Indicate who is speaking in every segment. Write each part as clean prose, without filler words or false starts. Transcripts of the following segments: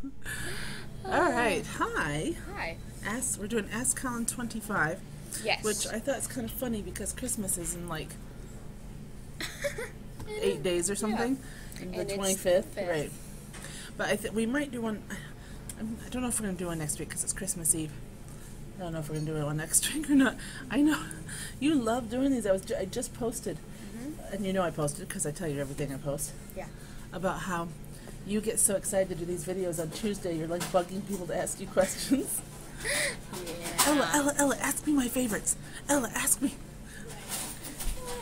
Speaker 1: All right. Hi.
Speaker 2: Hi.
Speaker 1: We're doing Ask Colin 25,
Speaker 2: Yes.
Speaker 1: which I thought is kind of funny because Christmas is in like 8 days or something.
Speaker 2: And
Speaker 1: The
Speaker 2: it's
Speaker 1: 25th.
Speaker 2: the 5th.
Speaker 1: Right. But we might do one. I don't know if we're going to do one next week because it's Christmas Eve. I don't know if we're going to do one next week or not. I know you love doing these. I just posted, and you know I posted because I tell you everything I post.
Speaker 2: Yeah.
Speaker 1: About how you get so excited to do these videos on Tuesday. You're like bugging people to ask you questions.
Speaker 2: Yeah.
Speaker 1: Ella, ask me my favorites. Ella, ask me.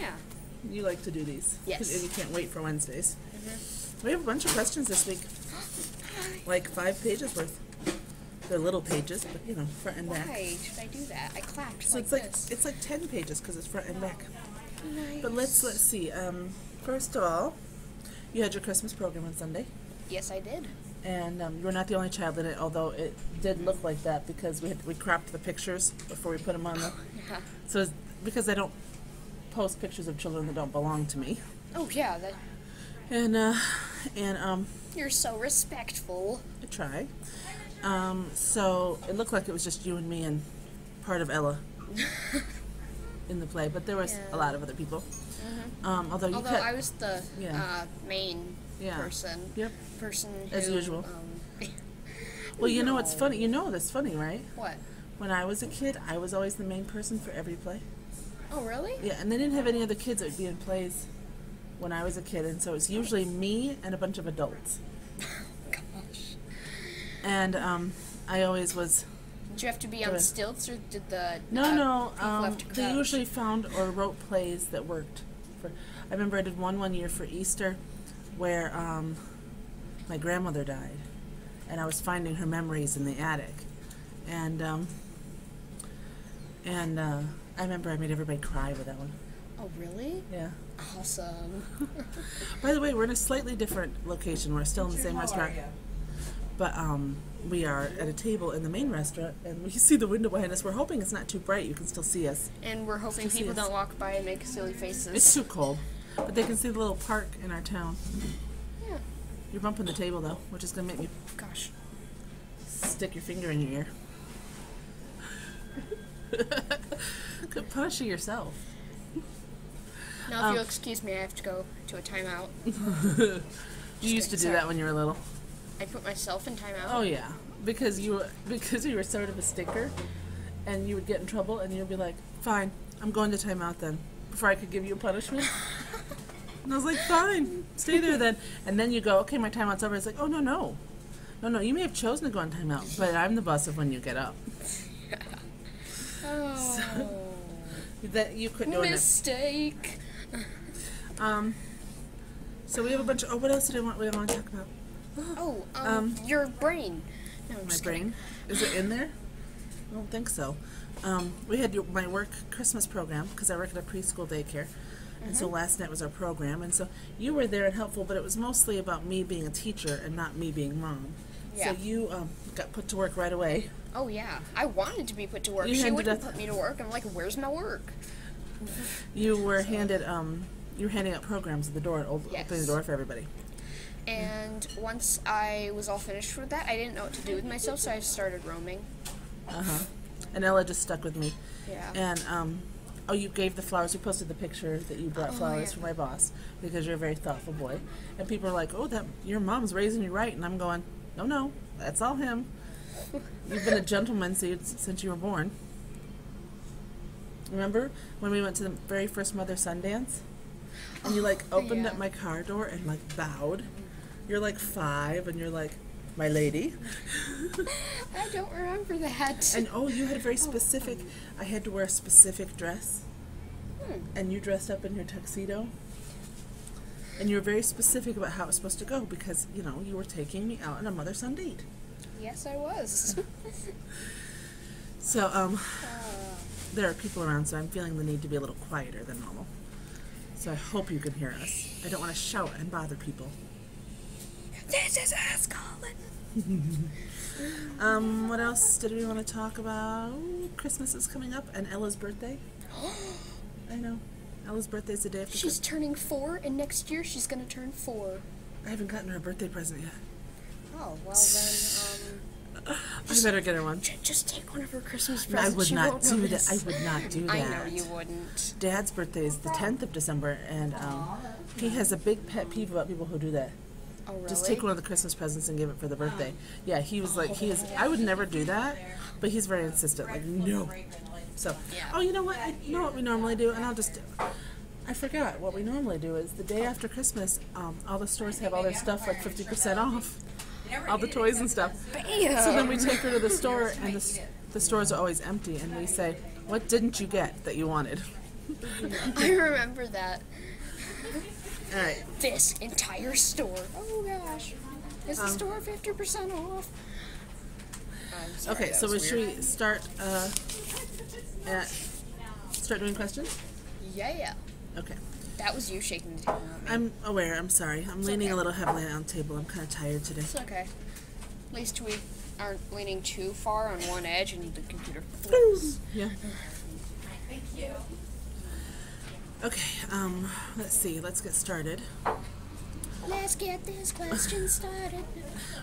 Speaker 2: Yeah.
Speaker 1: You like to do these.
Speaker 2: Yes.
Speaker 1: And you can't wait for Wednesdays. We have a bunch of questions this week. Like 5 pages worth. They're little pages, but you know, front and back.
Speaker 2: Why should I do that? I clapped
Speaker 1: So
Speaker 2: like this.
Speaker 1: it's like 10 pages because it's front and back.
Speaker 2: Nice.
Speaker 1: But let's see. First of all, you had your Christmas program on Sunday,
Speaker 2: Yes, I did.
Speaker 1: and you were not the only child in it. Although it did look like that because we cropped the pictures before we put them on.
Speaker 2: Yeah.
Speaker 1: So it's because I don't post pictures of children that don't belong to me,
Speaker 2: Oh yeah. That
Speaker 1: and
Speaker 2: you're so respectful.
Speaker 1: I try. So it looked like it was just you and me and part of Ella in the play, but there was a lot of other people. Although
Speaker 2: Although I was the main
Speaker 1: Yeah.
Speaker 2: person.
Speaker 1: Yep.
Speaker 2: Person who,
Speaker 1: As usual. Well, you know what's
Speaker 2: No.
Speaker 1: funny? You know that's funny, right?
Speaker 2: What?
Speaker 1: When I was a kid, I was always the main person for every play.
Speaker 2: Oh really?
Speaker 1: Yeah, and they didn't have any other kids that would be in plays when I was a kid, and so it's usually me and a bunch of adults.
Speaker 2: Gosh.
Speaker 1: And I always was.
Speaker 2: Did you have to be on
Speaker 1: Good.
Speaker 2: stilts, or did the
Speaker 1: No,
Speaker 2: people have to
Speaker 1: they
Speaker 2: crouch?
Speaker 1: usually found or wrote plays that worked. I remember I did one year for Easter where my grandmother died, and I was finding her memories in the attic, and I remember I made everybody cry with that one.
Speaker 2: Oh really?
Speaker 1: Yeah.
Speaker 2: Awesome.
Speaker 1: By the way, we're in a slightly different location. We're still in the same restaurant, but we are at a table in the main restaurant, and we see the window behind us. We're hoping it's not too bright. You can still see us.
Speaker 2: And we're hoping
Speaker 1: Still see
Speaker 2: people
Speaker 1: us.
Speaker 2: don't walk by and make silly faces.
Speaker 1: It's too cold, but they can see the little park in our town.
Speaker 2: Yeah.
Speaker 1: You're bumping the table though, which is gonna make me
Speaker 2: Gosh.
Speaker 1: stick your finger in your ear. Good punishing yourself.
Speaker 2: Now, if you'll excuse me, I have to go to a timeout.
Speaker 1: You used to do
Speaker 2: Sorry.
Speaker 1: that when you were little.
Speaker 2: I put myself in timeout.
Speaker 1: Oh yeah, because you were sort of a stinker, and you would get in trouble, and you'd be like, "Fine, I'm going to timeout then," before I could give you a punishment. And I was like, "Fine, stay there then." And then you go, "Okay, my timeout's over." It's like, "Oh no. You may have chosen to go on timeout, but I'm the boss of when you get up."
Speaker 2: Oh.
Speaker 1: That you couldn't do it.
Speaker 2: Mistake.
Speaker 1: So we have a bunch of. Oh, what else did we want to talk about?
Speaker 2: Oh, your brain. No, I'm
Speaker 1: My
Speaker 2: just kidding.
Speaker 1: brain. Is it in there? I don't think so. We had my work Christmas program because I work at a preschool daycare. And so last night was our program. And so you were there and helpful, but it was mostly about me being a teacher and not me being mom.
Speaker 2: Yeah.
Speaker 1: So you got put to work right away.
Speaker 2: Oh, yeah. I wanted to be put to work.
Speaker 1: You
Speaker 2: She
Speaker 1: handed
Speaker 2: wouldn't
Speaker 1: us-
Speaker 2: put me to work. I'm like, where's my work?
Speaker 1: You were handed, you were handing out programs at the door,
Speaker 2: Yes.
Speaker 1: opening the door for everybody.
Speaker 2: And once I was all finished with that, I didn't know what to do with myself, so I started roaming.
Speaker 1: And Ella just stuck with me.
Speaker 2: Yeah.
Speaker 1: And, oh, you gave the flowers. You posted the picture that you brought flowers
Speaker 2: yeah.
Speaker 1: for my boss because you're a very thoughtful boy. And people are like, "Oh, that your mom's raising you right." And I'm going, No, that's all him. You've been a gentleman since you were born. Remember when we went to the very first Mother Son dance? And you opened
Speaker 2: yeah.
Speaker 1: up my car door and bowed. You're 5 and you're like, "My lady."
Speaker 2: I don't remember that.
Speaker 1: And you had a very specific, I had to wear a specific dress. And you dressed up in your tuxedo. And you were very specific about how it was supposed to go because, you were taking me out on a mother-son date.
Speaker 2: Yes, I was.
Speaker 1: So, there are people around, so I'm feeling the need to be a little quieter than normal. So I hope you can hear us. I don't want to shout and bother people.
Speaker 2: This is Ask Colin.
Speaker 1: What else did we want to talk about? Christmas is coming up and Ella's birthday. I know. Ella's birthday's the day after
Speaker 2: She's
Speaker 1: Christmas.
Speaker 2: turning 4, and next year she's going to turn 4.
Speaker 1: I haven't gotten her a birthday present yet.
Speaker 2: Oh, well then,
Speaker 1: I better get her one.
Speaker 2: Just take one of her Christmas
Speaker 1: I
Speaker 2: presents.
Speaker 1: would
Speaker 2: She
Speaker 1: not
Speaker 2: won't
Speaker 1: do
Speaker 2: notice.
Speaker 1: that. I would not do that.
Speaker 2: I know you wouldn't.
Speaker 1: Dad's birthday is the 10th of December, and he has a big pet peeve about people who do that.
Speaker 2: Oh, really?
Speaker 1: Just take one of the Christmas presents and give it for the birthday. Yeah, he was like, I would never do that, but he's very insistent. Like, no. So, oh, you know what? You know what we normally do? And I forgot. What we normally do is the day after Christmas, all the stores have all their stuff like 50% off. All the toys and stuff.
Speaker 2: Bam!
Speaker 1: So then we take her to the store, and the stores are always empty, and we say, what didn't you get that you wanted?
Speaker 2: I remember that.
Speaker 1: All right.
Speaker 2: This entire store. Oh gosh. Is the store 50% off? I'm sorry,
Speaker 1: Okay,
Speaker 2: that
Speaker 1: so
Speaker 2: was
Speaker 1: should
Speaker 2: weird.
Speaker 1: we start start doing questions?
Speaker 2: Yeah.
Speaker 1: Okay.
Speaker 2: That was you shaking the table, not me.
Speaker 1: I'm aware. I'm sorry. I'm leaning
Speaker 2: okay.
Speaker 1: a little heavily on the table. I'm kind of tired today.
Speaker 2: It's okay. At least we aren't leaning too far on one edge and the computer
Speaker 1: Boom.
Speaker 2: flips.
Speaker 1: Yeah. Okay. Let's see. Let's get started.
Speaker 2: Let's get this question started.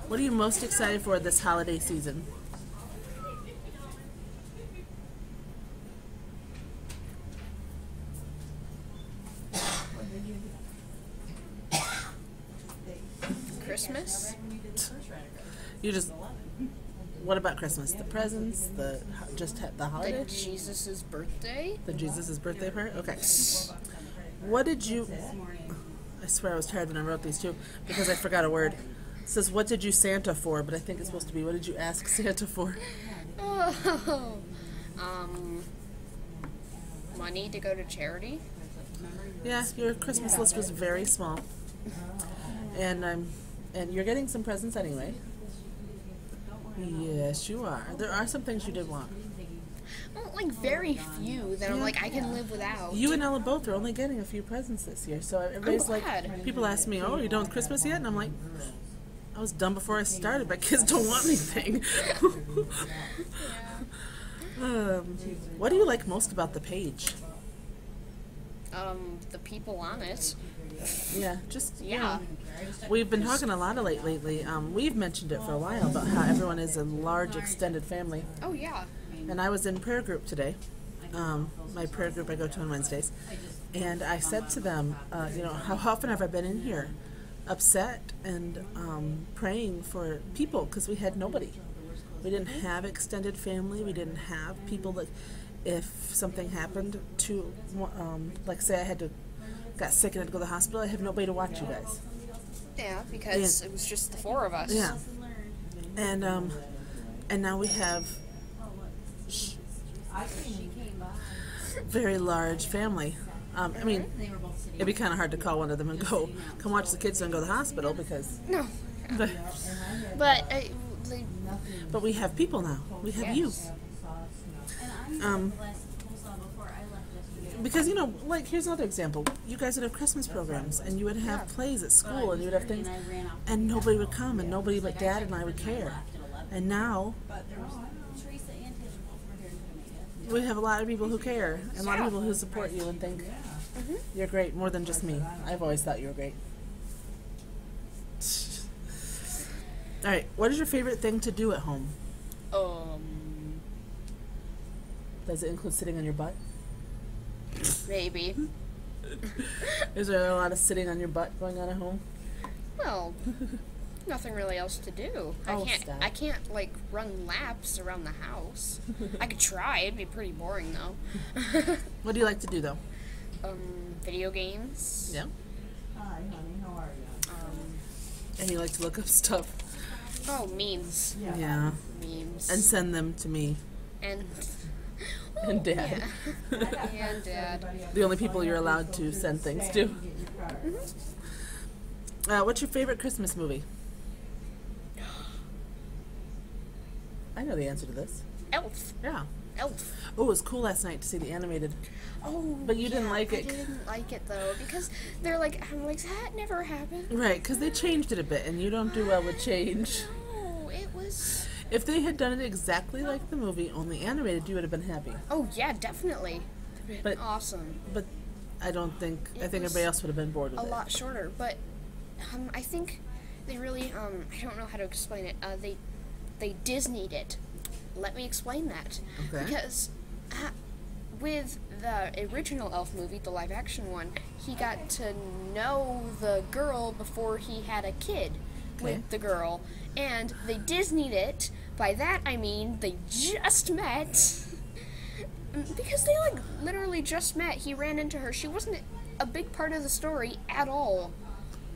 Speaker 1: What are you most excited for this holiday season?
Speaker 2: Christmas?
Speaker 1: You just. What about Christmas? The presents, the
Speaker 2: The
Speaker 1: holiday,
Speaker 2: Jesus' birthday?
Speaker 1: the Jesus' birthday part. Okay. What did you? I swear I was tired when I wrote these too because I forgot a word. It says, "What did you Santa for?" But I think it's supposed to be, "What did you ask Santa for?"
Speaker 2: Oh. Money to go to charity?
Speaker 1: Yeah, your Christmas list was very small, and you're getting some presents anyway. Yes, you are. There are some things you did want.
Speaker 2: Well, like very few that I'm
Speaker 1: Yeah.
Speaker 2: like I can live without.
Speaker 1: You and Ella both are only getting a few presents this year, so everybody's like,
Speaker 2: glad.
Speaker 1: people ask me, "Oh, are you done with Christmas yet?" And I'm like, I was done before I started. My kids don't want anything. What do you like most about the page?
Speaker 2: The people on it.
Speaker 1: Yeah, just
Speaker 2: Yeah.
Speaker 1: We've been talking a lot of lately. We've mentioned it for a while about how everyone is a large extended family.
Speaker 2: Oh yeah.
Speaker 1: And I was in prayer group today. My prayer group I go to on Wednesdays, and I said to them, how often have I been in here, upset and praying for people because we had nobody. We didn't have extended family. We didn't have people that, if something happened to, like say I got sick and had to go to the hospital, I have nobody to watch you guys.
Speaker 2: Yeah, because it was just the four of us.
Speaker 1: Yeah. And now we have very large family. I mean, it'd be kind of hard to call one of them and go, come watch the kids and go to the hospital because.
Speaker 2: No.
Speaker 1: But,
Speaker 2: But
Speaker 1: but we have people now. We have you. Because, like, here's another example. You guys would have Christmas programs, and you would have plays at school, and you would have things, and nobody would come, and nobody but Dad and I would care. And now, we have a lot of people who care, and a lot of people who support you and think you're great, more than just me. I've always thought you were great. All right, what is your favorite thing to do at home? Does it include sitting on your butt?
Speaker 2: Maybe.
Speaker 1: Is there a lot of sitting on your butt going on at home?
Speaker 2: Well, nothing really else to do.
Speaker 1: Oh, stop.
Speaker 2: I can't like run laps around the house. I could try. It'd be pretty boring though.
Speaker 1: What do you like to do, though?
Speaker 2: Video games.
Speaker 1: Yeah.
Speaker 3: Hi, honey. How are you?
Speaker 1: And you like to look up stuff.
Speaker 2: Oh, memes.
Speaker 1: Yeah.
Speaker 2: Memes.
Speaker 1: And send them to me
Speaker 2: And
Speaker 1: and Dad.
Speaker 2: Yeah. And Dad.
Speaker 1: The only people you're allowed to send things to. What's your favorite Christmas movie? I know the answer to this.
Speaker 2: Elf.
Speaker 1: Yeah.
Speaker 2: Elf.
Speaker 1: Oh, it was cool last night to see the animated.
Speaker 2: Oh,
Speaker 1: But you didn't like
Speaker 2: I
Speaker 1: it.
Speaker 2: didn't like it though because they're like, I'm like, that never happened.
Speaker 1: Right, because they changed it a bit, and you don't do well with change.
Speaker 2: No, it was.
Speaker 1: If they had done it exactly like the movie, only animated, you would have been happy.
Speaker 2: Oh yeah, definitely.
Speaker 1: But
Speaker 2: Awesome.
Speaker 1: But I don't think. I
Speaker 2: It
Speaker 1: think
Speaker 2: was
Speaker 1: everybody else would have been bored with
Speaker 2: A
Speaker 1: it.
Speaker 2: lot shorter, but I think they really I don't know how to explain it. they Disneyed it. Let me explain that.
Speaker 1: Okay.
Speaker 2: Because with the original Elf movie, the live action one, he got to know the girl before he had a kid with the girl. And they Disneyed it. By that I mean they just met. Because they, like, literally just met. He ran into her. She wasn't a big part of the story at all.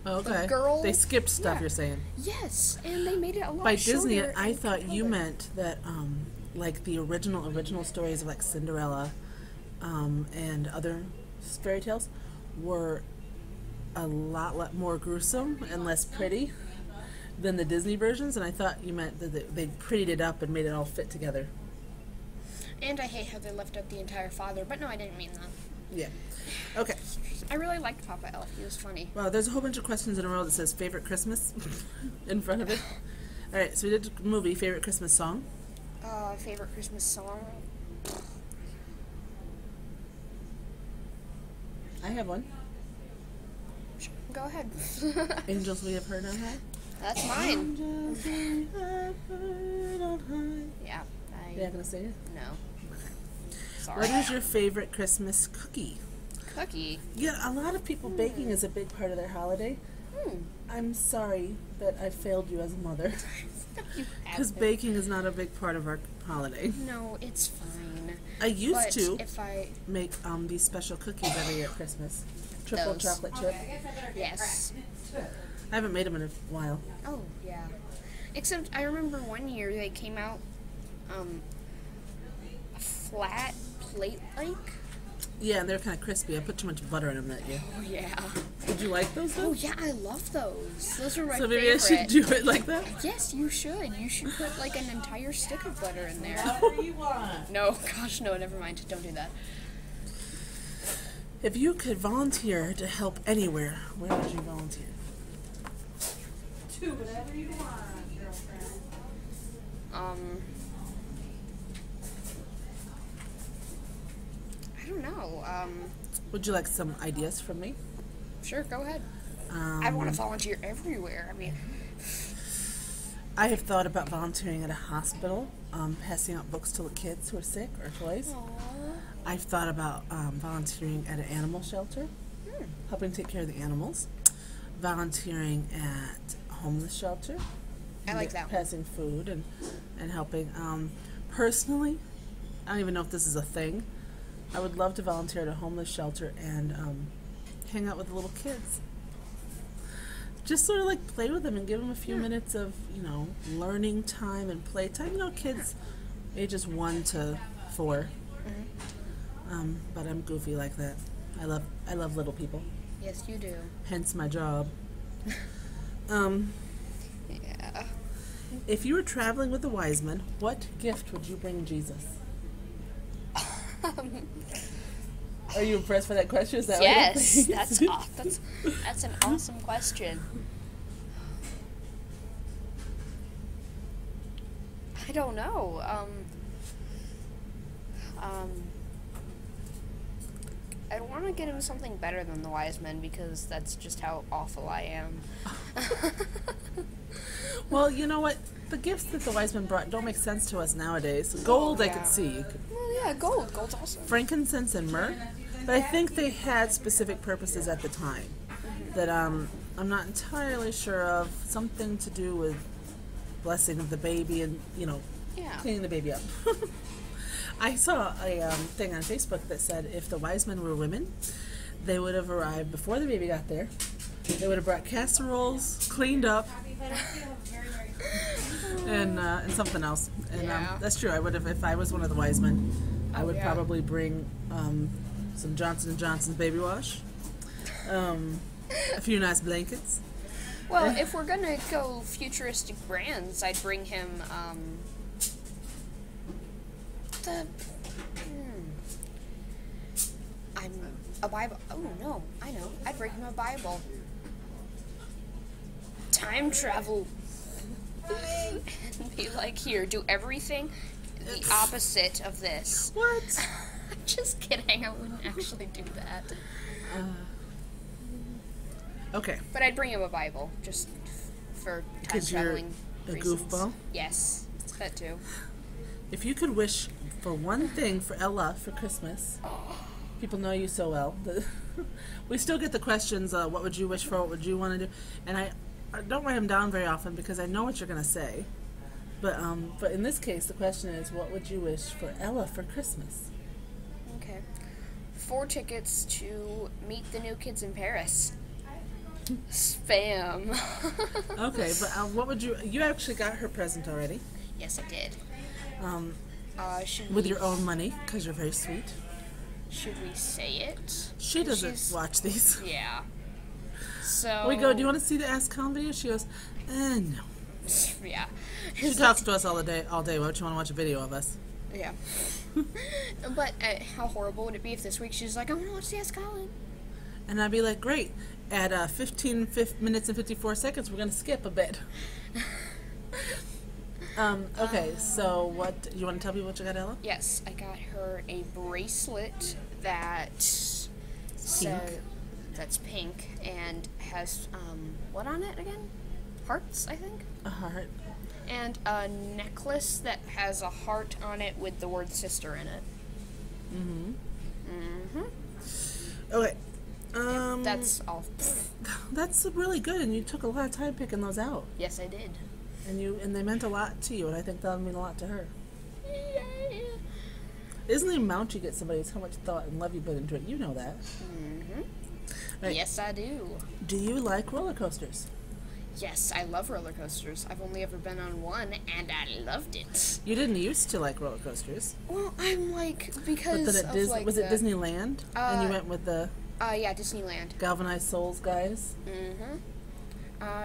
Speaker 1: Okay.
Speaker 2: The girl,
Speaker 1: they skipped stuff,
Speaker 2: yeah.
Speaker 1: you're saying.
Speaker 2: Yes, and they made it a lot
Speaker 1: By
Speaker 2: shorter.
Speaker 1: Disney, I
Speaker 2: and
Speaker 1: thought you
Speaker 2: cooler.
Speaker 1: meant that, like the original stories of like Cinderella, and other fairy tales were a lot more gruesome and less pretty than the Disney versions, and I thought you meant that they prettied it up and made it all fit together.
Speaker 2: And I hate how they left out the entire father, but no, I didn't mean that.
Speaker 1: Yeah. Okay.
Speaker 2: I really liked Papa Elf. He was funny.
Speaker 1: Well, there's a whole bunch of questions in a row that says favorite Christmas in front of it. All right, so we did movie, favorite Christmas song.
Speaker 2: Favorite Christmas song?
Speaker 1: I have one.
Speaker 2: Sure, go ahead.
Speaker 1: Angels We Have Heard on High.
Speaker 2: That's mine.
Speaker 1: Angels we have heard on high.
Speaker 2: Yeah.
Speaker 1: You're not gonna sing it?
Speaker 2: No. Sorry.
Speaker 1: What is your favorite Christmas cookie?
Speaker 2: Cookie?
Speaker 1: Yeah, a lot of people baking is a big part of their holiday. I'm sorry that I failed you as a mother.
Speaker 2: You
Speaker 1: Because
Speaker 2: haven't.
Speaker 1: baking is not a big part of our holiday.
Speaker 2: No, it's fine.
Speaker 1: I used
Speaker 2: But
Speaker 1: to
Speaker 2: if I...
Speaker 1: make these special cookies every year at Christmas. Triple
Speaker 2: Those.
Speaker 1: chocolate chip.
Speaker 2: Yes.
Speaker 1: I haven't made them in a while.
Speaker 2: Oh, yeah. Except I remember one year they came out flat plate-like.
Speaker 1: Yeah, and they're kind of crispy. I put too much butter in them that year.
Speaker 2: Oh, yeah.
Speaker 1: Did you like those, though?
Speaker 2: Oh, yeah, I love those. Those are my
Speaker 1: So maybe
Speaker 2: favorite.
Speaker 1: I should do it like that?
Speaker 2: Yes, you should. You should put, like, an entire stick of butter in there.
Speaker 3: Whatever you want.
Speaker 2: No, gosh, no, never mind. Don't do that.
Speaker 1: If you could volunteer to help anywhere, where would you volunteer?
Speaker 3: Do whatever you want, girlfriend.
Speaker 2: I don't know.
Speaker 1: Would you like some ideas from me?
Speaker 2: Sure, go ahead. I want to volunteer everywhere. I mean,
Speaker 1: I have thought about volunteering at a hospital, passing out books to the kids who are sick or toys. I've thought about volunteering at an animal shelter, helping take care of the animals. Volunteering at a homeless shelter.
Speaker 2: I like that one.
Speaker 1: Passing food and helping. Personally, I don't even know if this is a thing. I would love to volunteer at a homeless shelter and hang out with the little kids. Just sort of like play with them and give them a few minutes of, learning time and play time. Kids ages 1 to 4. But I'm goofy like that. I love little people.
Speaker 2: yes, you do.
Speaker 1: Hence my job.
Speaker 2: Yeah.
Speaker 1: If you were traveling with the wise men, what gift would you bring Jesus? Are you impressed by that question? Is that
Speaker 2: Yes,
Speaker 1: what you think?
Speaker 2: that's an awesome question. I don't know. I want to get him something better than the wise men because that's just how awful I am.
Speaker 1: Well, you know what? The gifts that the wise men brought don't make sense to us nowadays. Gold, I
Speaker 2: yeah.
Speaker 1: could see.
Speaker 2: Well, yeah, gold. Gold's awesome.
Speaker 1: Frankincense and myrrh. But I think they had specific purposes at the time that I'm not entirely sure of. Something to do with blessing of the baby and,
Speaker 2: Yeah.
Speaker 1: cleaning the baby up. I saw a thing on Facebook that said if the wise men were women, they would have arrived before the baby got there. They would have brought casseroles, cleaned up, and something else. And
Speaker 2: Yeah.
Speaker 1: that's true. I would have, if I was one of the wise men, I would
Speaker 2: yeah.
Speaker 1: probably bring some Johnson & Johnson's baby wash, a few nice blankets.
Speaker 2: Well, if we're gonna go futuristic brands, I'd bring him I'm a Bible. Oh no, I know. I'd bring him a Bible. Time travel. And be like, here, do everything the opposite of this.
Speaker 1: What?
Speaker 2: Just kidding. I wouldn't actually do that.
Speaker 1: Okay.
Speaker 2: But I'd bring him a Bible just for time
Speaker 1: 'Cause you're
Speaker 2: traveling
Speaker 1: a
Speaker 2: reasons.
Speaker 1: goofball?
Speaker 2: Yes. That too.
Speaker 1: If you could wish for one thing for Ella for Christmas, people know you so well. We still get the questions, what would you wish for, what would you want to do? And I don't write them down very often because I know what you're going to say. But in this case, the question is, what would you wish for Ella for Christmas?
Speaker 2: Okay. 4 tickets to meet the new kids in Paris. Spam.
Speaker 1: Okay, but what would you actually got her present already.
Speaker 2: Yes, I did.
Speaker 1: With your own money, because you're very sweet.
Speaker 2: Should we say it?
Speaker 1: She doesn't watch these.
Speaker 2: Yeah. So
Speaker 1: We go, do you want to see the Ask Colin video? She goes, no.
Speaker 2: Yeah.
Speaker 1: She talks to us all day. Why don't you want to watch a video of us?
Speaker 2: Yeah. But how horrible would it be if this week she's like, I want to watch the Ask Colin?
Speaker 1: And I'd be like, great. At 15 minutes and 54 seconds, we're going to skip a bit. Okay, so what, you want to tell me what you got, Ella?
Speaker 2: Yes, I got her a bracelet that's pink and has, what on it again? Hearts, I think?
Speaker 1: A heart.
Speaker 2: And a necklace that has a heart on it with the word sister in it.
Speaker 1: Okay.
Speaker 2: That's all.
Speaker 1: That's really good, and you took a lot of time picking those out.
Speaker 2: Yes, I did.
Speaker 1: And they meant a lot to you, and I think that'll mean a lot to her.
Speaker 2: Yeah.
Speaker 1: Isn't the amount you get somebody is how much thought and love you put into it? You know that. Right.
Speaker 2: Yes, I do.
Speaker 1: Do you like roller coasters?
Speaker 2: Yes, I love roller coasters. I've only ever been on one, and I loved it.
Speaker 1: You didn't used to like roller coasters.
Speaker 2: Well, I'm like, because
Speaker 1: But then
Speaker 2: of like
Speaker 1: was it Disneyland? And you went with the
Speaker 2: yeah, Disneyland.
Speaker 1: Galvanized Souls guys?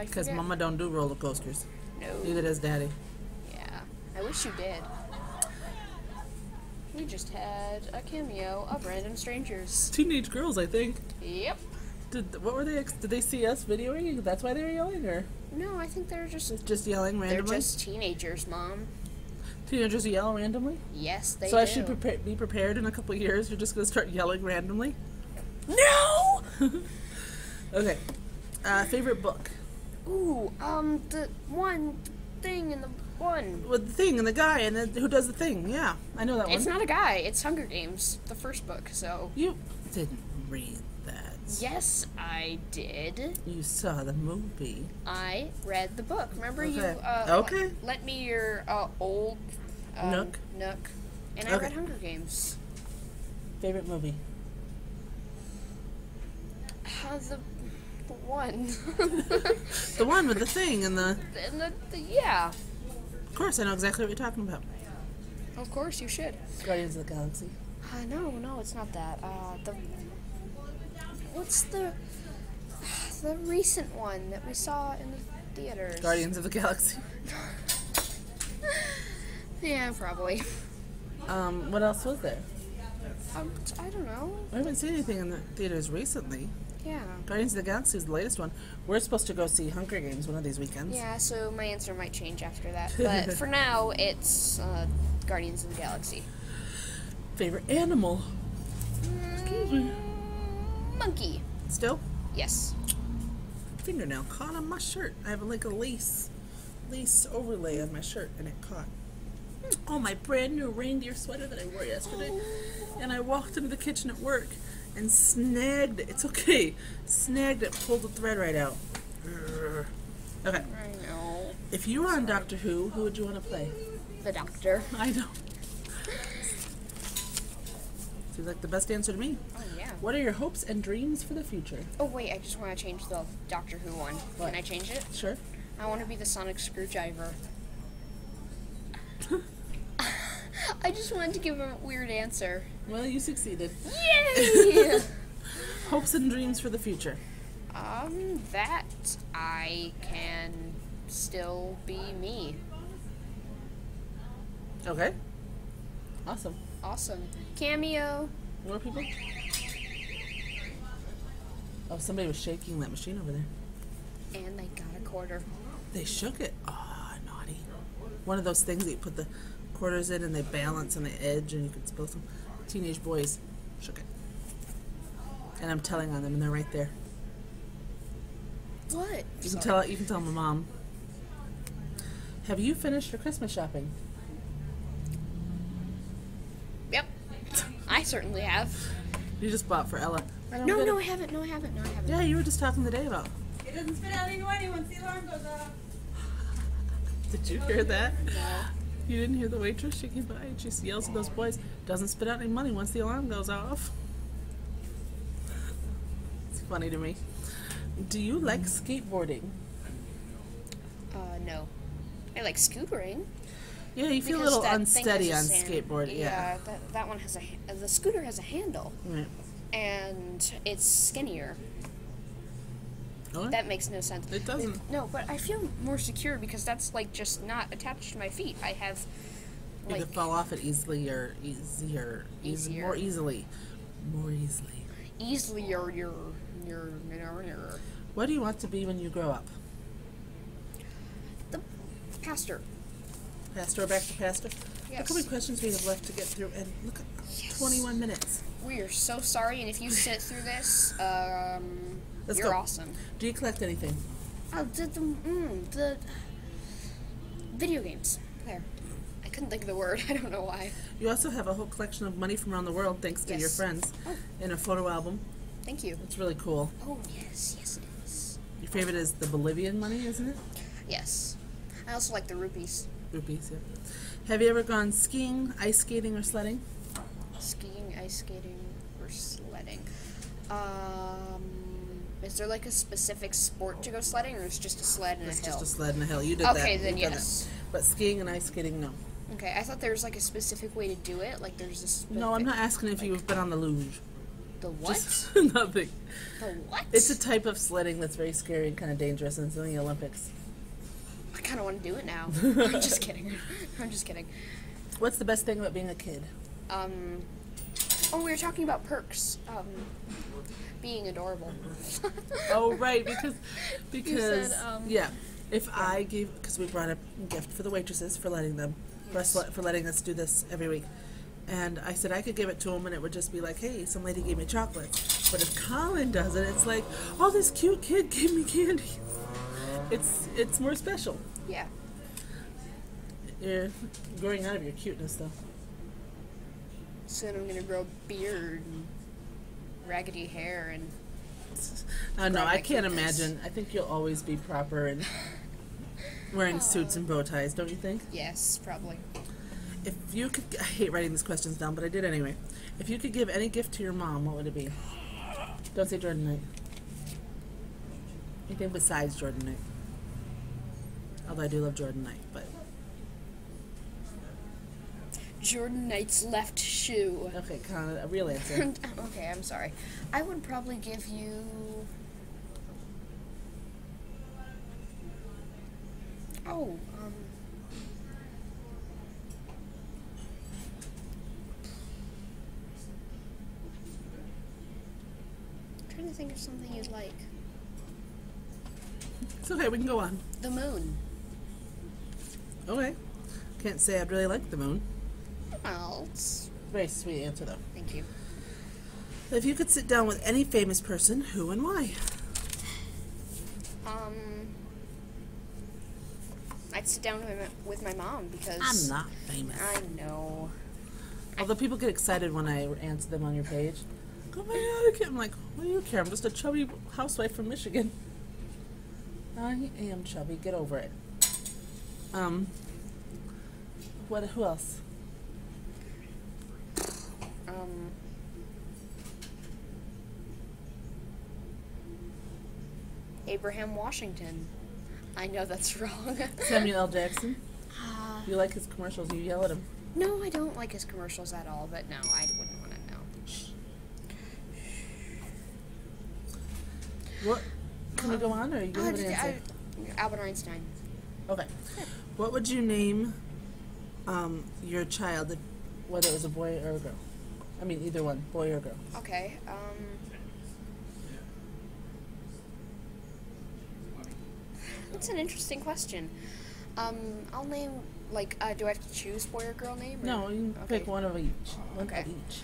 Speaker 2: Because
Speaker 1: Mama don't do roller coasters.
Speaker 2: No.
Speaker 1: Neither does Daddy.
Speaker 2: Yeah. I wish you did. We just had a cameo of random strangers.
Speaker 1: Teenage girls, I think.
Speaker 2: Yep.
Speaker 1: What were they? Did they see us videoing? That's why they were yelling, or
Speaker 2: No, I think they're just
Speaker 1: yelling randomly?
Speaker 2: They're just teenagers, Mom.
Speaker 1: Teenagers yell randomly?
Speaker 2: Yes, they
Speaker 1: so
Speaker 2: do.
Speaker 1: I should be prepared in a couple of years. You're just going to start yelling randomly?
Speaker 2: No!
Speaker 1: Okay. Favorite book?
Speaker 2: Ooh, the one thing and the one.
Speaker 1: With the thing and the guy and who does the thing. Yeah, I know that one.
Speaker 2: It's not a guy. It's Hunger Games, the first book, so.
Speaker 1: You didn't read that.
Speaker 2: Yes, I did.
Speaker 1: You saw the movie.
Speaker 2: I read the book. Remember you let me your old
Speaker 1: Nook.
Speaker 2: And I read Hunger Games.
Speaker 1: Favorite movie?
Speaker 2: The one.
Speaker 1: The one with the thing and the
Speaker 2: yeah.
Speaker 1: Of course, I know exactly what you're talking about.
Speaker 2: Of course, you should.
Speaker 1: Guardians of the Galaxy.
Speaker 2: No, it's not that. What's the recent one that we saw in the theaters?
Speaker 1: Guardians of the Galaxy.
Speaker 2: Yeah, probably.
Speaker 1: What else was there?
Speaker 2: I don't know.
Speaker 1: I haven't seen anything in the theaters recently.
Speaker 2: Yeah.
Speaker 1: Guardians of the Galaxy is the latest one. We're supposed to go see Hunger Games one of these weekends.
Speaker 2: Yeah, so my answer might change after that. But for now, it's Guardians of the Galaxy.
Speaker 1: Favorite animal? Excuse me.
Speaker 2: Monkey.
Speaker 1: Still?
Speaker 2: Yes.
Speaker 1: Fingernail caught on my shirt. I have like a lace overlay on my shirt, and it caught. Oh, my brand new reindeer sweater that I wore yesterday. And I walked into the kitchen at work and snagged it. It's okay. Snagged it, pulled the thread right out. Okay.
Speaker 2: I know.
Speaker 1: If you were on Doctor Who would you want to play?
Speaker 2: The Doctor.
Speaker 1: I know. Seems like the best answer to me.
Speaker 2: Oh, yeah.
Speaker 1: What are your hopes and dreams for the future?
Speaker 2: Oh, wait, I just want to change the Doctor Who one.
Speaker 1: What?
Speaker 2: Can I change it?
Speaker 1: Sure.
Speaker 2: I want to be the sonic screwdriver. I just wanted to give a weird answer.
Speaker 1: Well, you succeeded.
Speaker 2: Yay!
Speaker 1: Hopes and dreams for the future.
Speaker 2: That I can still be me.
Speaker 1: Okay. Awesome.
Speaker 2: Awesome. Cameo.
Speaker 1: More people? Oh, somebody was shaking that machine over there.
Speaker 2: And they got a quarter.
Speaker 1: They shook it. Oh, naughty. One of those things that you put the quarters in and they balance on the edge and you can spill some. Teenage boys shook it. And I'm telling on them and they're right there.
Speaker 2: What?
Speaker 1: You can tell my mom. Have you finished your Christmas shopping?
Speaker 2: Yep. I certainly have.
Speaker 1: You just bought for Ella.
Speaker 2: No, I haven't.
Speaker 1: Yeah, you were just talking today about.
Speaker 3: It doesn't spit out any money once the alarm goes off.
Speaker 1: Did you hear that?
Speaker 2: No.
Speaker 1: You didn't hear the waitress? She came by and she yells at those boys, doesn't spit out any money once the alarm goes off. It's funny to me. Do you like skateboarding?
Speaker 2: No. I like scootering.
Speaker 1: Yeah, you feel a
Speaker 2: because
Speaker 1: little
Speaker 2: that thing
Speaker 1: unsteady
Speaker 2: has
Speaker 1: on
Speaker 2: a
Speaker 1: skateboard. Yeah.
Speaker 2: that one has the scooter has a handle,
Speaker 1: Right.
Speaker 2: and it's skinnier.
Speaker 1: Oh,
Speaker 2: That makes no sense.
Speaker 1: it doesn't.
Speaker 2: No, but I feel more secure because that's like just not attached to my feet. I have
Speaker 1: You
Speaker 2: like
Speaker 1: could fall off it easily or easier.
Speaker 2: Easier.
Speaker 1: More easily. More easily.
Speaker 2: easily or your
Speaker 1: What do you want to be when you grow up?
Speaker 2: the pastor.
Speaker 1: Pastor or back to pastor?
Speaker 2: Yes.
Speaker 1: Look how many questions we have left to get through, and look at
Speaker 2: Yes.
Speaker 1: 21 minutes.
Speaker 2: We are so sorry, and if you sit through this,
Speaker 1: Let's
Speaker 2: you're
Speaker 1: go.
Speaker 2: awesome.
Speaker 1: Do you collect anything?
Speaker 2: Oh, the video games. There. I couldn't think of the word. I don't know why.
Speaker 1: You also have a whole collection of money from around the world, thanks to your
Speaker 2: Yes.
Speaker 1: friends,
Speaker 2: Oh.
Speaker 1: in a photo album.
Speaker 2: Thank you.
Speaker 1: It's really cool.
Speaker 2: Oh, yes, it is.
Speaker 1: Your favorite is the Bolivian money, isn't it?
Speaker 2: Yes. I also like the rupees.
Speaker 1: Rupees, yeah. Have you ever gone skiing, ice skating, or sledding?
Speaker 2: Skiing, ice skating, or sledding. Is there like a specific sport to go sledding, or is it just a sled and
Speaker 1: It's
Speaker 2: a hill?
Speaker 1: just a sled and a hill. You did that.
Speaker 2: Okay, then
Speaker 1: You've done
Speaker 2: yes.
Speaker 1: it. But skiing and ice skating, no.
Speaker 2: Okay, I thought there was like a specific way to do it. Like there's a specific...
Speaker 1: No, I'm not asking if you've been on the luge.
Speaker 2: The what?
Speaker 1: Just nothing.
Speaker 2: The what?
Speaker 1: It's a type of sledding that's very scary and kind of dangerous, and it's in the Olympics.
Speaker 2: I kind of want to do it now. I'm just kidding. I'm just kidding.
Speaker 1: What's the best thing about being a kid?
Speaker 2: Oh, we were talking about perks. Being adorable.
Speaker 1: Oh, right, because
Speaker 2: said,
Speaker 1: yeah, if I gave, because we brought a gift for the waitresses for letting them, for letting us do this every week, and I said I could give it to them and it would just be like, hey, some lady gave me chocolates. But if Colin does it, it's like, oh, this cute kid gave me candy. It's more special.
Speaker 2: Yeah.
Speaker 1: You're growing out of your cuteness, though.
Speaker 2: Soon I'm gonna grow a beard and raggedy hair and...
Speaker 1: No,
Speaker 2: Grow
Speaker 1: I
Speaker 2: my
Speaker 1: can't
Speaker 2: cuteness.
Speaker 1: imagine. I think you'll always be proper and wearing suits and bow ties, don't you think?
Speaker 2: Yes, probably.
Speaker 1: If you could, I hate writing these questions down, but I did anyway. If you could give any gift to your mom, what would it be? Don't say Jordan Knight. Anything besides Jordan Knight. Although I do love Jordan Knight, but
Speaker 2: Jordan Knight's left shoe.
Speaker 1: okay, Colin, a real answer.
Speaker 2: Okay, I'm sorry. I would probably give you... Oh, I'm trying to think of something you'd like.
Speaker 1: It's okay, we can go on.
Speaker 2: The moon.
Speaker 1: Okay. Can't say I'd really like the moon.
Speaker 2: Well, it's...
Speaker 1: Very sweet answer, though.
Speaker 2: Thank you.
Speaker 1: If you could sit down with any famous person, who and why?
Speaker 2: I'd sit down with my mom because...
Speaker 1: I'm not famous.
Speaker 2: I know.
Speaker 1: Although people get excited when I answer them on your page. Oh my god, I can't. I'm like, what do you care? I'm just a chubby housewife from Michigan. I am chubby. Get over it. Who else?
Speaker 2: Abraham Washington. I know that's wrong.
Speaker 1: Samuel L. Jackson. You like his commercials? You yell at him.
Speaker 2: No, I don't like his commercials at all, but no, I wouldn't want to know.
Speaker 1: What? Can we go on, or you have an answer?
Speaker 2: Albert Einstein.
Speaker 1: Okay. What would you name your child, whether it was a boy or a girl? I mean, either one, boy or girl.
Speaker 2: Okay, that's an interesting question. I'll name, like, do I have to choose boy or girl name? Or?
Speaker 1: No, you can pick one of each. One
Speaker 2: Okay.
Speaker 1: of each.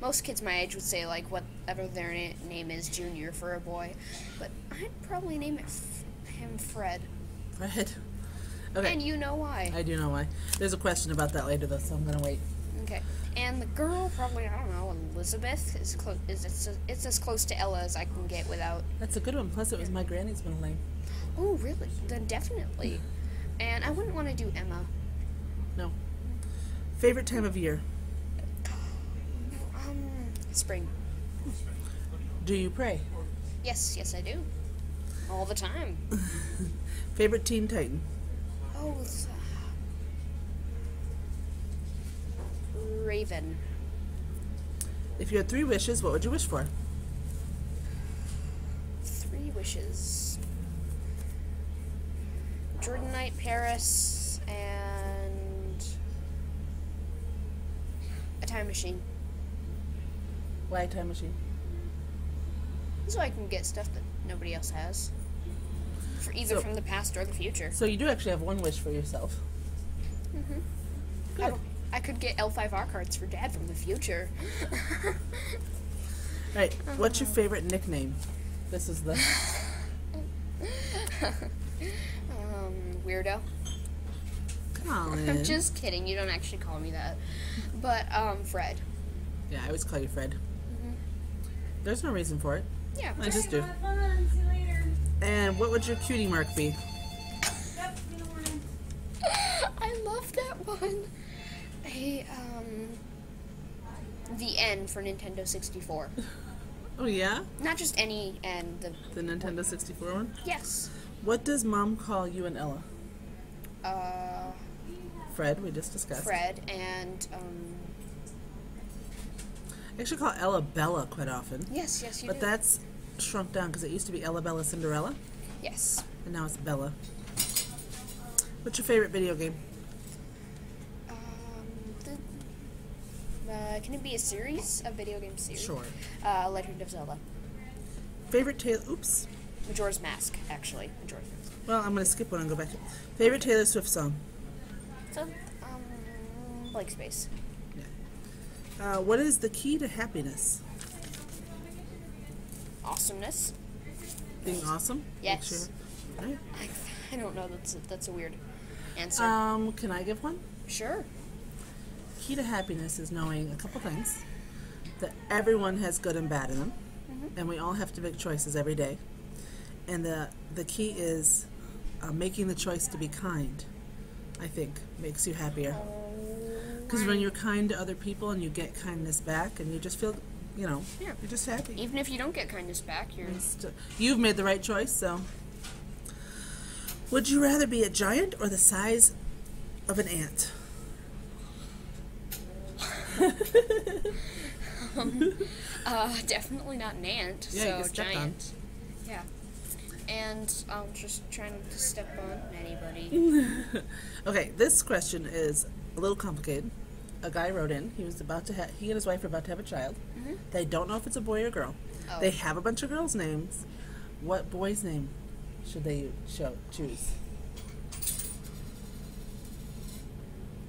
Speaker 2: most kids my age would say, like, whatever their name is, Junior for a boy. But I'd probably name him Fred.
Speaker 1: Fred. Okay.
Speaker 2: And you know why.
Speaker 1: I do know why. There's a question about that later, though, so I'm going to wait.
Speaker 2: Okay. And the girl, probably, I don't know, Elizabeth. It's as close to Ella as I can get without...
Speaker 1: That's a good one. Plus, it was my granny's middle name.
Speaker 2: Oh, really? Then definitely. And I wouldn't want to do Emma.
Speaker 1: No. Favorite time of year?
Speaker 2: Spring.
Speaker 1: Do you pray?
Speaker 2: Yes, I do. All the time.
Speaker 1: Favorite Teen Titan?
Speaker 2: Oh, it's, Raven.
Speaker 1: If you had 3 wishes, what would you wish for?
Speaker 2: 3 wishes. Jordanite, Paris, and a time machine.
Speaker 1: Why time machine?
Speaker 2: So I can get stuff that nobody else has. For either from the past or the future.
Speaker 1: So you do actually have 1 wish for yourself.
Speaker 2: Mm-hmm.
Speaker 1: Good.
Speaker 2: I could get L5R cards for Dad from the future.
Speaker 1: Right. What's your favorite nickname? This is the...
Speaker 2: Weirdo.
Speaker 1: Colin.
Speaker 2: I'm just kidding. You don't actually call me that. But, Fred.
Speaker 1: Yeah, I always call you Fred. There's no reason for it.
Speaker 2: Yeah.
Speaker 1: I just do.
Speaker 3: Have fun. See you later.
Speaker 1: And what would your cutie mark be?
Speaker 3: Yep, see you in the morning.
Speaker 2: I love that one. The N for Nintendo 64.
Speaker 1: Oh, yeah?
Speaker 2: Not just any N.
Speaker 1: The Nintendo 64 one?
Speaker 2: Yes.
Speaker 1: What does Mom call you and Ella? Fred, we just discussed.
Speaker 2: Fred and,
Speaker 1: I actually call Ella Bella quite often.
Speaker 2: Yes, you
Speaker 1: But
Speaker 2: do.
Speaker 1: that's shrunk down because it used to be Ella Bella Cinderella,
Speaker 2: Yes.
Speaker 1: and now it's Bella. What's your favorite video game?
Speaker 2: Can it be a series? A video game series?
Speaker 1: Sure.
Speaker 2: Legend of Zelda.
Speaker 1: Favorite Taylor... Oops.
Speaker 2: Majora's Mask, actually. Majora's Mask.
Speaker 1: Well, I'm going to skip one and go back. Favorite Taylor Swift song?
Speaker 2: So, blank space.
Speaker 1: What is the key to happiness?
Speaker 2: Awesomeness.
Speaker 1: Being awesome?
Speaker 2: Yes.
Speaker 1: Make sure. Right.
Speaker 2: I don't know. That's a weird answer.
Speaker 1: Can I give one?
Speaker 2: Sure.
Speaker 1: Key to happiness is knowing a couple things. That everyone has good and bad in them. And we all have to make choices every day. And the key is making the choice to be kind, I think, makes you happier. Because when you're kind to other people and you get kindness back and you just feel, you're just happy.
Speaker 2: Even if you don't get kindness back,
Speaker 1: You've made the right choice, so. Would you rather be a giant or the size of an ant?
Speaker 2: Definitely not an ant.
Speaker 1: Yeah, you
Speaker 2: so
Speaker 1: get stepped on.
Speaker 2: giant. Yeah. And just trying to step on anybody.
Speaker 1: Okay, this question is a little complicated. A guy wrote in. He and his wife are about to have a child. They don't know if it's a boy or girl.
Speaker 2: Oh.
Speaker 1: They have a bunch of girls' names. What boy's name should they choose?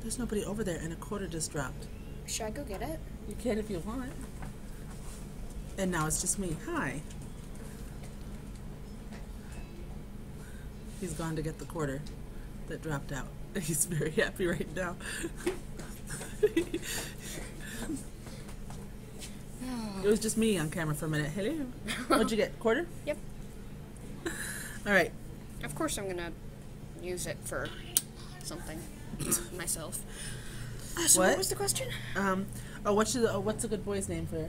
Speaker 1: There's nobody over there, and a quarter just dropped.
Speaker 2: Should I go get it?
Speaker 1: You can if you want. And now it's just me. Hi. He's gone to get the quarter that dropped out. He's very happy right now. It was just me on camera for a minute. Hello. What'd you get? Quarter?
Speaker 2: Yep.
Speaker 1: All right.
Speaker 2: Of course I'm gonna use it for something myself. So what was the question?
Speaker 1: What's a good boy's name for?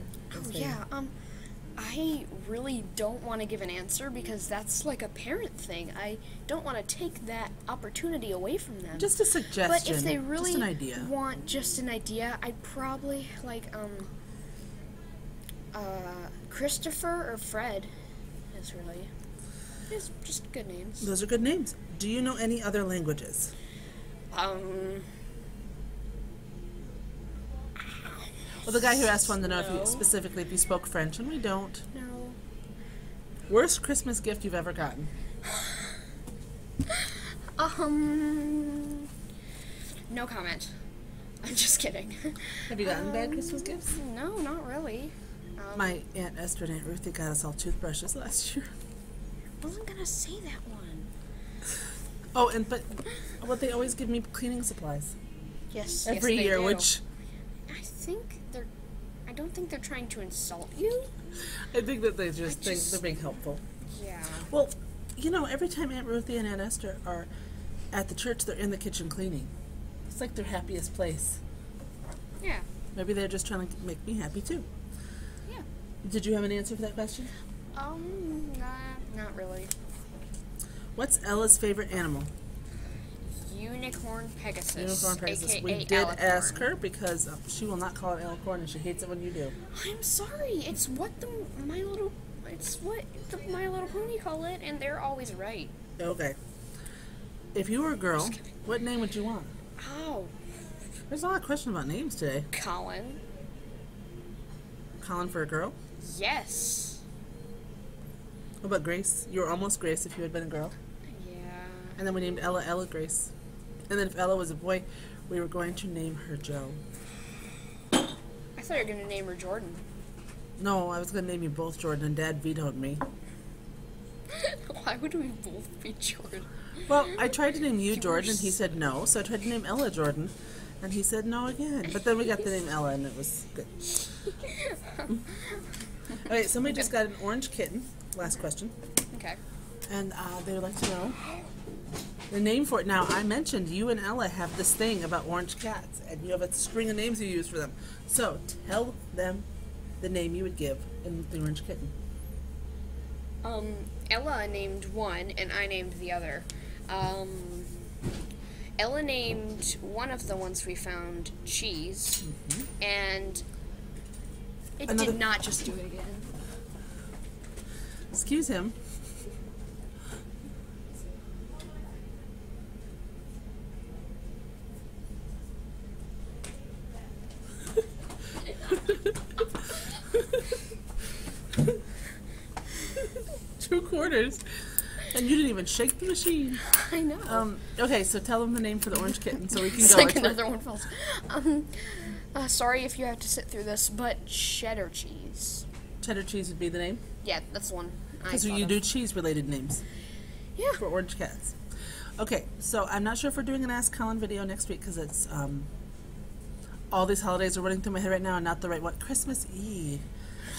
Speaker 2: I really don't want to give an answer because that's like a parent thing. I don't want to take that opportunity away from them.
Speaker 1: Just a suggestion.
Speaker 2: But if they really
Speaker 1: just an idea.
Speaker 2: want just an idea, I'd probably like Christopher or Fred is just good names.
Speaker 1: Those are good names. Do you know any other languages? Well, the guy who asked wanted to know if you specifically if you spoke French, and we don't.
Speaker 2: No.
Speaker 1: Worst Christmas gift you've ever gotten?
Speaker 2: No comment. I'm just kidding.
Speaker 1: Have you gotten bad Christmas gifts?
Speaker 2: No, not really.
Speaker 1: My Aunt Esther and Aunt Ruthie got us all toothbrushes last year.
Speaker 2: I wasn't gonna say that one.
Speaker 1: Oh, but what they always give me cleaning supplies
Speaker 2: Yes,
Speaker 1: every
Speaker 2: yes,
Speaker 1: year,
Speaker 2: they do.
Speaker 1: which
Speaker 2: I don't think they're trying to insult you.
Speaker 1: I think that they just think they're being helpful.
Speaker 2: Yeah.
Speaker 1: Well, every time Aunt Ruthie and Aunt Esther are at the church, they're in the kitchen cleaning. It's like their happiest place.
Speaker 2: Yeah.
Speaker 1: Maybe they're just trying to make me happy too.
Speaker 2: Yeah.
Speaker 1: Did you have an answer for that question?
Speaker 2: Not really.
Speaker 1: What's Ella's favorite animal?
Speaker 2: Unicorn Pegasus.
Speaker 1: Unicorn Pegasus.
Speaker 2: AKA
Speaker 1: We did
Speaker 2: Alicorn.
Speaker 1: ask her because she will not call it Alicorn and she hates it when you do.
Speaker 2: I'm sorry. It's what the My Little Pony call it, and they're always right.
Speaker 1: Okay. If you were a girl, what name would you want?
Speaker 2: Oh,
Speaker 1: There's a lot of questions about names today.
Speaker 2: Colin.
Speaker 1: Colin for a girl?
Speaker 2: Yes.
Speaker 1: What about Grace? You were almost Grace if you had been a girl.
Speaker 2: Yeah.
Speaker 1: And then we named Ella Grace. And then if Ella was a boy, we were going to name her Joe.
Speaker 2: I thought you were gonna name her Jordan.
Speaker 1: No, I was going to name you both Jordan, and Dad vetoed me.
Speaker 2: Why would we both be Jordan?
Speaker 1: Well, I tried to name you Jordan, and he said no. So I tried to name Ella Jordan, and he said no again. But then we got the name Ella, and it was good. Okay, somebody just got an orange kitten. Last question.
Speaker 2: Okay.
Speaker 1: And they would like to know the name for it. Now, I mentioned you and Ella have this thing about orange cats, and you have a string of names you use for them. So tell them the name you would give in the orange kitten.
Speaker 2: Ella named one, and I named the other. Ella named one of the ones we found Cheese, and it did not just do it again.
Speaker 1: Excuse him. $2, and you didn't even shake the machine.
Speaker 2: I know.
Speaker 1: Okay, so tell them the name for the orange kitten so we can
Speaker 2: It's
Speaker 1: go.
Speaker 2: like another one falls. Sorry if you have to sit through this, but cheddar cheese.
Speaker 1: Cheddar cheese would be the name?
Speaker 2: Yeah, that's the one.
Speaker 1: Because you do cheese-related names.
Speaker 2: Yeah.
Speaker 1: For orange cats. Okay, so I'm not sure if we're doing an Ask Colin video next week because it's, all these holidays are running through my head right now and not the right one. Christmas Eve.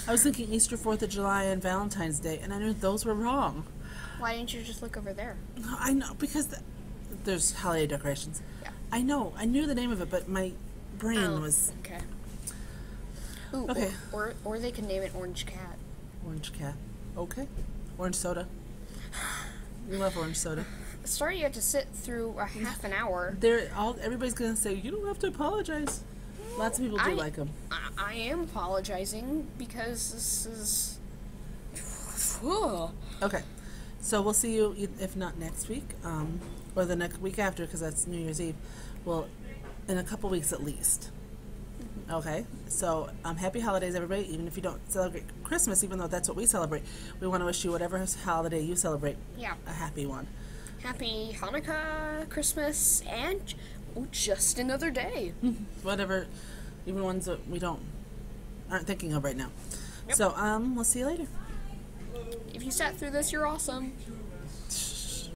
Speaker 1: I was thinking Easter, 4th of July, and Valentine's Day, and I knew those were wrong.
Speaker 2: Why didn't you just look over there?
Speaker 1: I know, because there's holiday decorations.
Speaker 2: Yeah.
Speaker 1: I know, I knew the name of it, but my brain was...
Speaker 2: Okay. Ooh,
Speaker 1: Okay.
Speaker 2: Or they could name it Orange Cat.
Speaker 1: Orange cat. Okay. Orange soda. We love orange soda.
Speaker 2: Sorry you had to sit through a half an hour.
Speaker 1: Everybody's gonna say, you don't have to apologize. Lots of people do like them.
Speaker 2: I am apologizing because this is...
Speaker 1: Okay. So we'll see you, if not next week, or the next week after, because that's New Year's Eve. Well, in a couple weeks at least. Okay? So, happy holidays, everybody. Even if you don't celebrate Christmas, even though that's what we celebrate, we want to wish you whatever holiday you celebrate, a happy one.
Speaker 2: Happy Hanukkah, Christmas, and just another day.
Speaker 1: Whatever, even ones that we aren't thinking of right now.
Speaker 2: Yep.
Speaker 1: So, we'll see you later.
Speaker 2: If you sat through this, you're awesome.